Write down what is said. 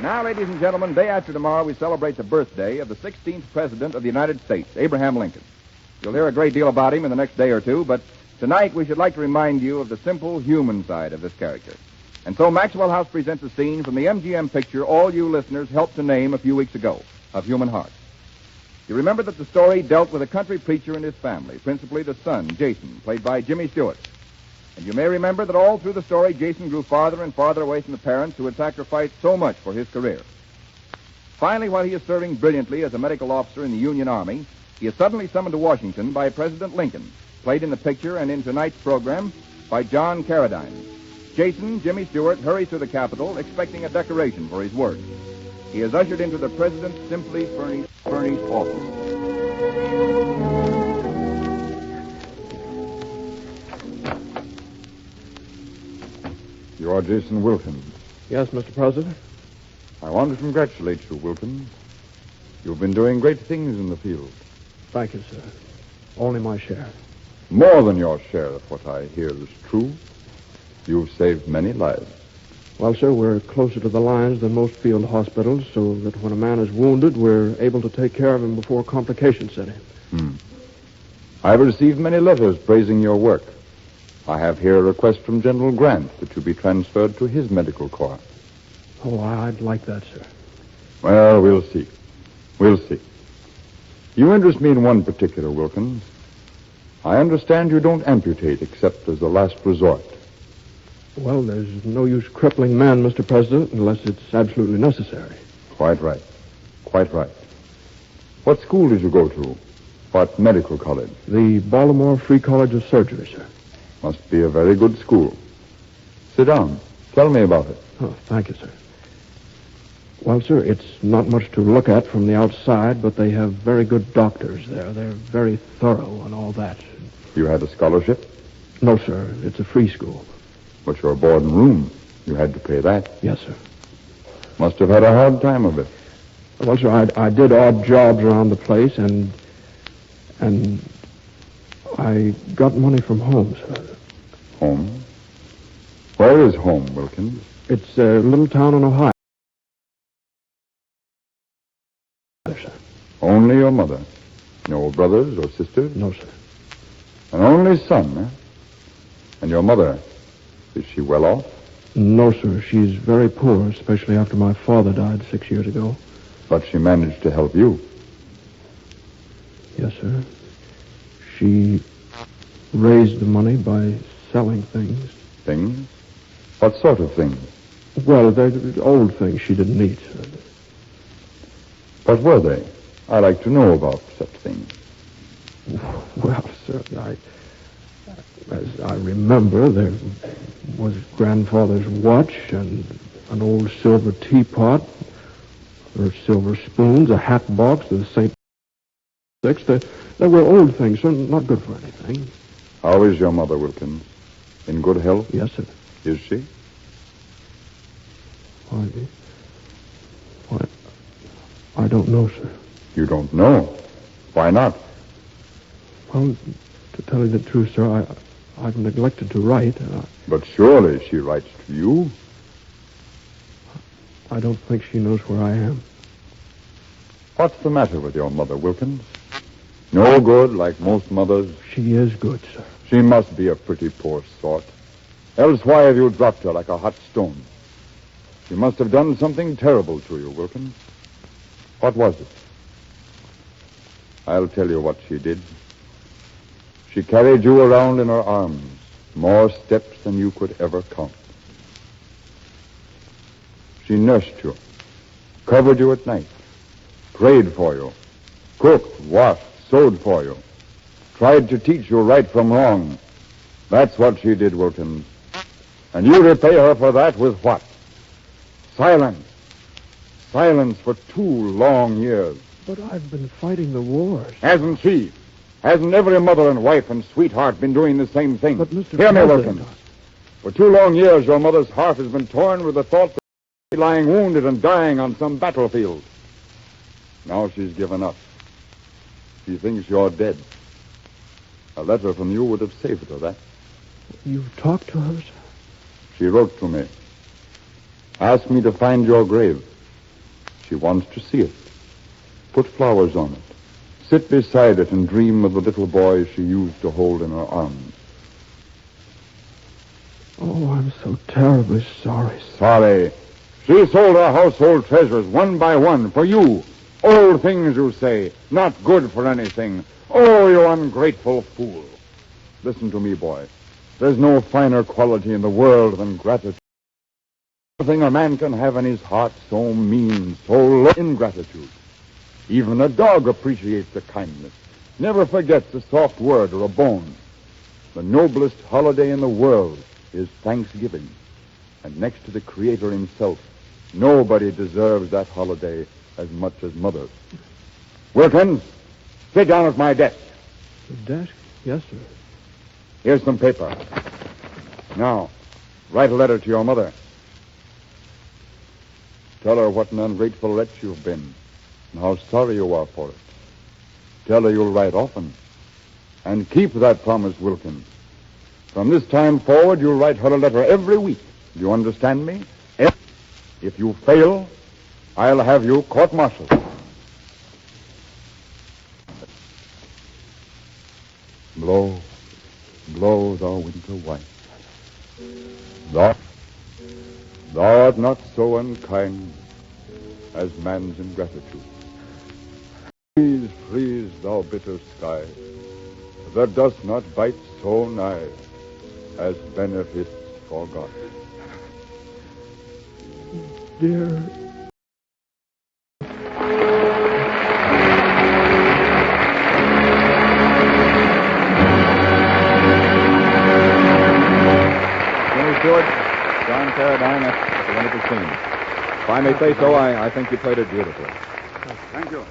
Now, ladies and gentlemen, day after tomorrow, we celebrate the birthday of the 16th President of the United States, Abraham Lincoln. You'll hear a great deal about him in the next day or two, but tonight we should like to remind you of the simple human side of this character. And so Maxwell House presents a scene from the MGM picture all you listeners helped to name a few weeks ago, of Human Heart. You remember that the story dealt with a country preacher and his family, principally the son, Jason, played by Jimmy Stewart. And you may remember that all through the story, Jason grew farther and farther away from the parents who had sacrificed so much for his career. Finally, while he is serving brilliantly as a medical officer in the Union Army, he is suddenly summoned to Washington by President Lincoln, played in the picture and in tonight's program by John Carradine. Jason, Jimmy Stewart, hurries to the Capitol, expecting a decoration for his work. He is ushered into the President's simply furnished office. You are Jason Wilkins. Yes, Mr. President. I want to congratulate you, Wilkins. You've been doing great things in the field. Thank you, sir. Only my share. More than your share, if what I hear is true. You've saved many lives. Well, sir, we're closer to the lines than most field hospitals, so that when a man is wounded, we're able to take care of him before complications set in. I've received many letters praising your work. I have here a request from General Grant that you be transferred to his medical corps. Oh, I'd like that, sir. Well, we'll see. We'll see. You interest me in one particular, Wilkins. I understand you don't amputate except as a last resort. Well, there's no use crippling men, Mr. President, unless it's absolutely necessary. Quite right. Quite right. What school did you go to? What medical college? The Baltimore Free College of Surgery, sir. Must be a very good school. Sit down. Tell me about it. Oh, thank you, sir. Well, sir, it's not much to look at from the outside, but they have very good doctors there. They're very thorough and all that. You had a scholarship? No, sir. It's a free school. But your board and room, you had to pay that. Yes, sir. Must have had a hard time of it. Well, sir, I did odd jobs around the place, and I got money from home, sir. Home? Where is home, Wilkins? It's a little town in Ohio. Sir. Only your mother? No brothers or sisters? No, sir. An only son, eh? And your mother, is she well off? No, sir. She's very poor, especially after my father died 6 years ago. But she managed to help you. Yes, sir. She raised the money by selling things. Things? What sort of things? Well, they're old things she didn't need, sir. What were they? I like to know about such things. Well, sir, as I remember, there was grandfather's watch and an old silver teapot, or silver spoons, a hat box, the St. Six. They were old things, sir, not good for anything. How is your mother, Wilkins? In good health? Yes, sir. Is she? Why, I don't know, sir. You don't know? Why not? Well, to tell you the truth, sir, I've neglected to write. But surely she writes to you. I don't think she knows where I am. What's the matter with your mother, Wilkins? No good, like most mothers? She is good, sir. She must be a pretty poor sort. Else why have you dropped her like a hot stone? She must have done something terrible to you, Wilkins. What was it? I'll tell you what she did. She carried you around in her arms, more steps than you could ever count. She nursed you, covered you at night, prayed for you, cooked, washed, sewed for you, tried to teach you right from wrong. That's what she did, Wilkins. And you repay her for that with what? Silence. Silence for 2 long years. But I've been fighting the wars. Hasn't she? Hasn't every mother and wife and sweetheart been doing the same thing? But, Mr. Hear me, President. Wilkins. For 2 long years, your mother's heart has been torn with the thought that she's lying wounded and dying on some battlefield. Now she's given up. She thinks you're dead. A letter from you would have saved her that. You've talked to her, sir? She wrote to me. Asked me to find your grave. She wants to see it. Put flowers on it. Sit beside it and dream of the little boy she used to hold in her arms. Oh, I'm so terribly sorry, sir. Sorry. She sold her household treasures one by one for you. Old things, you say, not good for anything. Oh, you ungrateful fool. Listen to me, boy. There's no finer quality in the world than gratitude. Nothing a man can have in his heart so mean, so low ingratitude. Even a dog appreciates a kindness, never forgets a soft word or a bone. The noblest holiday in the world is Thanksgiving. And next to the Creator himself, nobody deserves that holiday as much as Mother. Wilkins, sit down at my desk. The desk? Yes, sir. Here's some paper. Now, write a letter to your mother. Tell her what an ungrateful wretch you've been and how sorry you are for it. Tell her you'll write often. And keep that promise, Wilkins. From this time forward, you'll write her a letter every week. Do you understand me? If you fail, I'll have you court-martialed. Blow, blow, thou winter white. Thou art not so unkind as man's ingratitude. Freeze, freeze, thou bitter sky, that dost not bite so nigh as benefits forgot. Dear... Stewart, John Carradine, that's a wonderful scene. If I may say so, I think you played it beautifully. Thank you.